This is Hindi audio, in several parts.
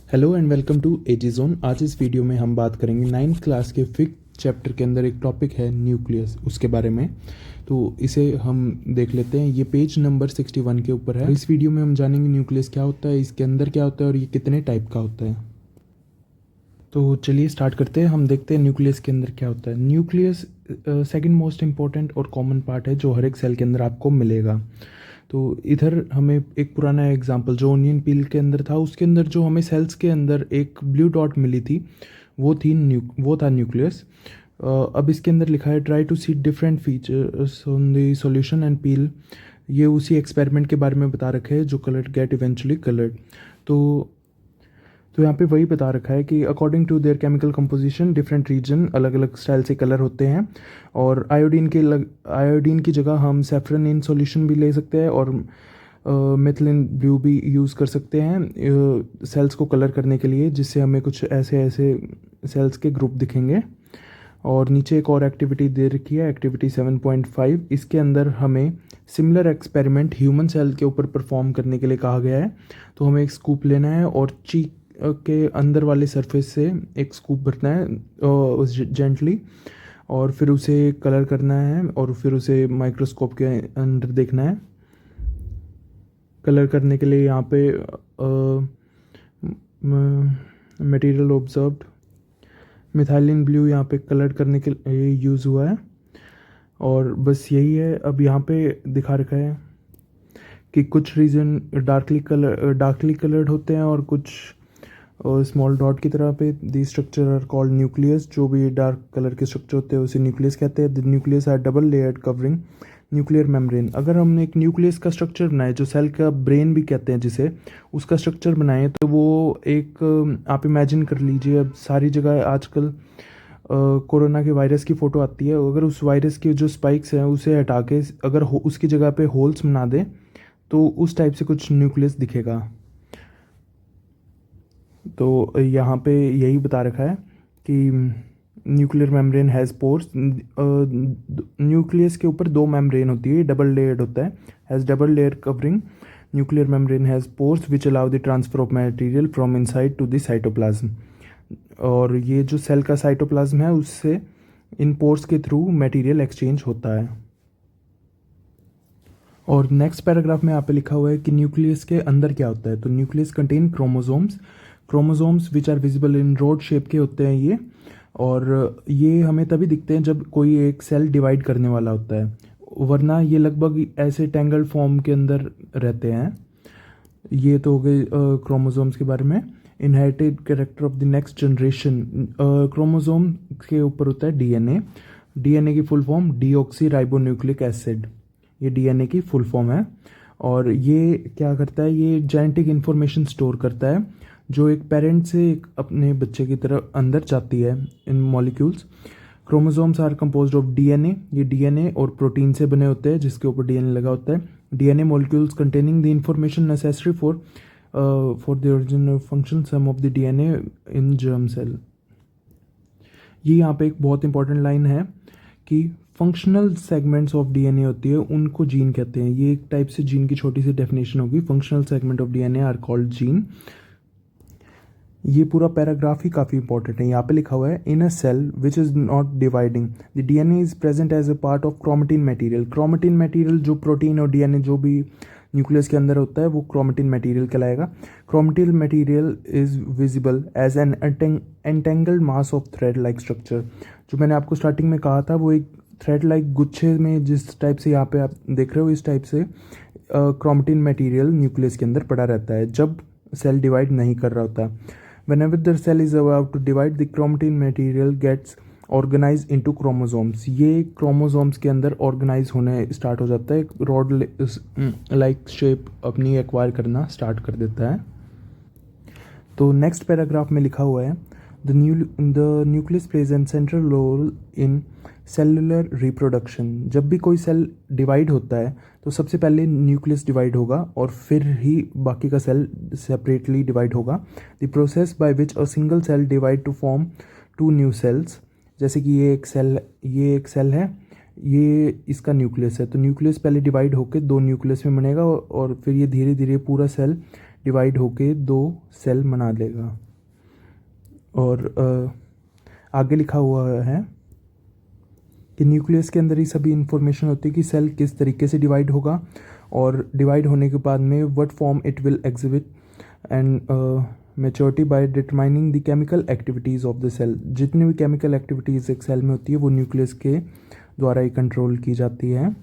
Hello and welcome to AG zone. आज इस वीडियो में हम बात करेंगे 9th क्लास के फिफ्थ चैप्टर के अंदर एक टॉपिक है न्यूक्लियस, उसके बारे में। तो इसे हम देख लेते हैं। ये पेज नंबर 61 के ऊपर है। इस वीडियो में हम जानेंगे न्यूक्लियस क्या होता है, इसके अंदर क्या होता है और ये कितने टाइप का होता है। तो चलिए स्टार्ट करते हैं। हम देखते हैं न्यूक्लियस के अंदर क्या होता है। न्यूक्लियस सेकंड मोस्ट इंपॉर्टेंट और कॉमन पार्ट है जो हर एक सेल के अंदर आपको मिलेगा। तो इधर हमें एक पुराना एग्जांपल जो ओनियन पील के अंदर था, उसके अंदर जो हमें सेल्स के अंदर एक ब्लू डॉट मिली थी वो था न्यूक्लियस। अब इसके अंदर लिखा है try to see different features on the solution and peel. ये उसी एक्सपेरिमेंट के बारे में बता रखे हैं जो कलर्ड गेट इवेंचुअली कलर्ड। तो यहाँ पे वही बता रखा है कि according to their chemical composition different region अलग अलग स्टाइल से कलर होते हैं। और आयोडीन की जगह हम सेफ्रन इन सॉल्यूशन भी ले सकते हैं और मिथिलिन ब्लू भी यूज़ कर सकते हैं सेल्स को कलर करने के लिए, जिससे हमें कुछ ऐसे ऐसे सेल्स के ग्रुप दिखेंगे। और नीचे एक और एक्टिविटी दे रखी है, एक्टिविटी 7.5। इसके अंदर हमें सिमिलर एक्सपेरिमेंट ह्यूमन सेल के ऊपर परफॉर्म करने के लिए कहा गया है। तो हमें एक स्कूप लेना है और चीक के अंदर वाले सरफेस से एक स्कूप भरना है जेंटली, और फिर उसे कलर करना है और फिर उसे माइक्रोस्कोप के अंदर देखना है। कलर करने के लिए यहाँ पे मटेरियल ऑब्जर्व्ड मिथाइलिन ब्लू यहाँ पे कलर करने के लिए यूज़ हुआ है। और बस यही है। अब यहाँ पे दिखा रखा है कि कुछ रीजन डार्कली कलर्ड होते हैं और कुछ स्मॉल डॉट की तरह पे। The structure are called nucleus. जो भी डार्क कलर के स्ट्रक्चर होते हैं उसे न्यूक्लियस कहते हैं। The nucleus are double layered covering nuclear membrane. अगर हमने एक न्यूक्लियस का स्ट्रक्चर बनाए, जो सेल का ब्रेन भी कहते हैं जिसे, उसका स्ट्रक्चर बनाए, तो वो एक आप इमेजिन कर लीजिए। अब सारी जगह आजकल कोरोना के वायरस की फ़ोटो आती है। अगर उस वायरस के जो स्पाइक्स हैं उसे हटा के अगर उसकी जगह पे होल्स बना दें तो उस टाइप से कुछ न्यूक्लियस दिखेगा। तो यहाँ पे यही बता रखा है कि nuclear membrane has pores. Nucleus के ऊपर दो मेम्ब्रेन होती है, डबल लेयर्ड होता है, has double layer covering. Nuclear membrane has pores which allow the transfer of material from inside to the cytoplasm. और ये जो सेल का साइटोप्लाज्म है उससे इन पोर्स के थ्रू मटेरियल एक्सचेंज होता है। और नेक्स्ट पैराग्राफ में यहाँ पे लिखा हुआ है कि न्यूक्लियस के अंदर क्या होता है। तो nucleus contain chromosomes which are visible in rod shape के होते हैं ये। और ये हमें तभी दिखते हैं जब कोई एक सेल डिवाइड करने वाला होता है, वरना ये लगभग ऐसे टेंगल्ड फॉर्म के अंदर रहते हैं। ये तो हो गए क्रोमोसोम्स के बारे में। Inherited character of the next generation. Chromosome के ऊपर होता है डीएनए। डीएनए की full form deoxy ribonucleic acid, ये डीएनए की फुल फॉर्म है। और ये क्या करता है, ये जेनेटिक इन्फॉर्मेशन स्टोर करता है जो एक पेरेंट से एक अपने बच्चे की तरफ अंदर जाती है इन molecules. Chromosomes are composed of DNA. ये डीएनए और प्रोटीन से बने होते हैं जिसके ऊपर डीएनए लगा होता है। DNA molecules containing the information necessary for the original function some of the DNA in germ cell. ये यहाँ पे एक बहुत इंपॉर्टेंट लाइन है कि फंक्शनल सेगमेंट्स ऑफ डीएनए होती है उनको जीन कहते हैं। ये एक टाइप से जीन की छोटी सी डेफिनेशन होगी। Functional segment of DNA are called gene. ये पूरा पैराग्राफ ही काफ़ी इंपॉर्टेंट है। यहाँ पे लिखा हुआ है in a cell which is not dividing the DNA is present as a part of chromatin material. Chromatin material जो प्रोटीन और डीएनए जो भी न्यूक्लियस के अंदर होता है वो क्रोमेटिन मटेरियल कहलाएगा। Chromatin material is visible as an entangled mass of thread like structure. जो मैंने आपको स्टार्टिंग में कहा था वो एक थ्रेड लाइक गुच्छे में जिस टाइप से यहाँ पे आप देख रहे हो, इस टाइप से क्रोमेटिन मटेरियल न्यूक्लियस के अंदर पड़ा रहता है जब सेल डिवाइड नहीं कर रहा होता। Whenever the cell is about to divide, the chromatin material gets organized into chromosomes. ये क्रोमोसोम्स के अंदर ऑर्गेनाइज होने स्टार्ट हो जाता है, रॉड लाइक शेप अपनी एक्वायर करना स्टार्ट कर देता है। तो नेक्स्ट पैराग्राफ में लिखा हुआ है the nucleus plays an central role in cellular reproduction. जब भी कोई सेल डिवाइड होता है तो सबसे पहले न्यूक्लियस डिवाइड होगा और फिर ही बाकी का सेल सेपरेटली डिवाइड होगा। The process by which a single cell divide to form two new cells. जैसे कि ये एक सेल है, ये इसका न्यूक्लियस है, तो न्यूक्लियस पहले डिवाइड होकर दो न्यूक्लियस में बनेगा और फिर ये धीरे धीरे पूरा सेल डिवाइड होके 2 सेल बना लेगा। और आगे लिखा हुआ है कि न्यूक्लियस के अंदर ही सभी इंफॉर्मेशन होती है कि सेल किस तरीके से डिवाइड होगा और डिवाइड होने के बाद में what form it will exhibit and maturity by determining the chemical activities of the cell. जितनी भी केमिकल एक्टिविटीज़ एक सेल में होती है वो न्यूक्लियस के द्वारा ही कंट्रोल की जाती है।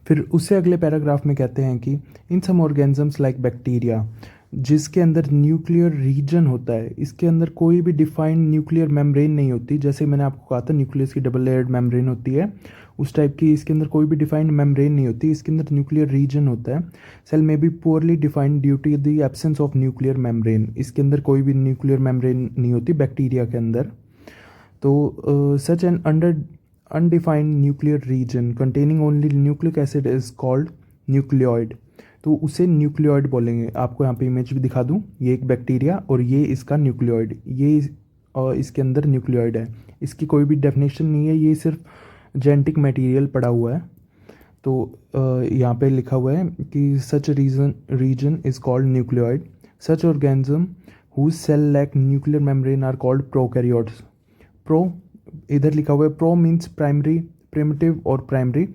फिर उससे अगले पैराग्राफ में कहते हैं कि इन सम ऑर्गेनिजम्स लाइक बैक्टीरिया, जिसके अंदर न्यूक्लियर रीजन होता है, इसके अंदर कोई भी डिफाइंड न्यूक्लियर मेम्ब्रेन नहीं होती। जैसे मैंने आपको कहा था न्यूक्लियस की डबल लेयर्ड मेम्ब्रेन होती है, उस टाइप की इसके अंदर कोई भी डिफाइंड मेम्ब्रेन नहीं होती। इसके अंदर न्यूक्लियर रीजन होता है। सेल में be poorly defined due to the absence of nuclear membrane. इसके अंदर कोई भी न्यूक्लियर मेम्ब्रेन नहीं होती बैक्टीरिया के अंदर। तो such an undefined nuclear region containing only nucleic acid is called nucleoid. तो उसे न्यूक्लियोइड बोलेंगे। आपको यहाँ पे इमेज भी दिखा दूँ, ये एक बैक्टीरिया और ये इसका न्यूक्लियोइड, ये इसके अंदर न्यूक्लियोइड है। इसकी कोई भी डेफिनेशन नहीं है, ये सिर्फ जेनेटिक मटेरियल पड़ा हुआ है। तो यहाँ पे लिखा हुआ है कि such region is called nucleoid. Such organism whose cell lack nuclear membrane are called prokaryotes. Pro इधर लिखा हुआ है, प्रो मीन्स प्राइमरी, प्रिमिटिव और प्राइमरी।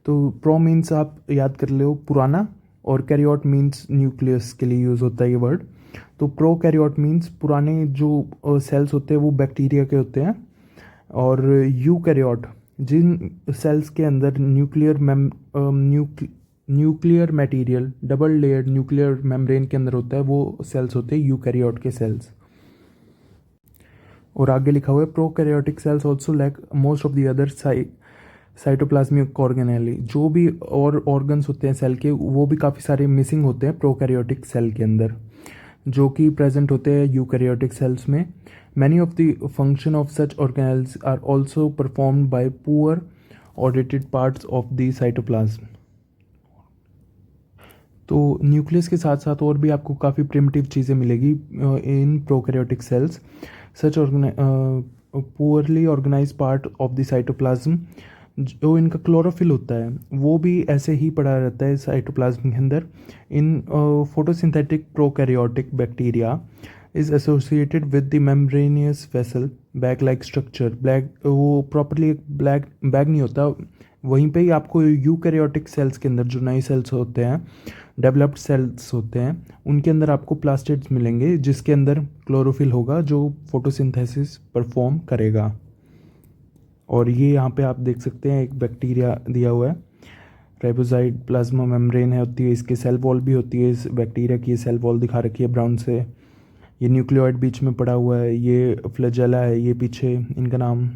तो प्रो मीन्स आप याद कर लो पुराना, और कैरियोट मीन्स न्यूक्लियस के लिए यूज़ होता है ये वर्ड। तो प्रो कैरियोट मीन्स पुराने जो सेल्स होते हैं वो बैक्टीरिया के होते हैं, और यू कैरियोट जिन सेल्स के अंदर nuclear material double layered nuclear membrane के अंदर होता है वो सेल्स होते हैं यूकैरियोट के सेल्स। और आगे लिखा हुआ है prokaryotic cells also lack most of the other cytoplasmic organelle. जो भी और ऑर्गन्स होते हैं सेल के वो भी काफ़ी सारे मिसिंग होते हैं प्रोकैरियोटिक सेल के अंदर, जो कि प्रेजेंट होते हैं यूकैरियोटिक सेल्स में। Many of the function of such organelles are also performed by poor audited parts of the cytoplasm. तो न्यूक्लियस के साथ साथ और भी आपको काफ़ी प्रिमिटिव चीज़ें मिलेगी in prokaryotic cells. Such poorly organise part of the cytoplasm, जो इनका क्लोरोफिल होता है वो भी ऐसे ही पड़ा रहता है साइटोप्लाज्म के अंदर। इन photosynthetic prokaryotic bacteria is associated with the membranosus vessel bag like structure. Black वो प्रॉपरली एक ब्लैक बैग नहीं होता, वहीं पे ही आपको यूकैरियोटिक सेल्स के अंदर जो नए सेल्स होते हैं, डेवलप्ड सेल्स होते हैं, उनके अंदर आपको प्लास्टिड्स मिलेंगे जिसके अंदर क्लोरोफिल होगा जो फोटोसिंथेसिस परफॉर्म करेगा। और ये यहाँ पे आप देख सकते हैं एक बैक्टीरिया दिया हुआ है, राइबोजाइड प्लाज्मा मेम्ब्रेन है होती है, इसके सेल वॉल भी होती है। इस बैक्टीरिया की सेल वॉल दिखा रखी है ब्राउन से। ये न्यूक्लियोइड बीच में पड़ा हुआ है, ये फ्लैजेला है, ये पीछे इनका नाम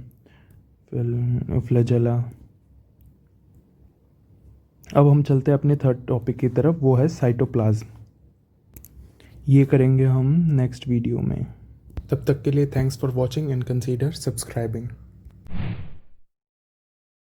फ्लैजेला। अब हम चलते हैं अपने थर्ड टॉपिक की तरफ, वो है साइटोप्लाज्म। ये करेंगे हम नेक्स्ट वीडियो में। तब तक के लिए thanks for watching and consider subscribing.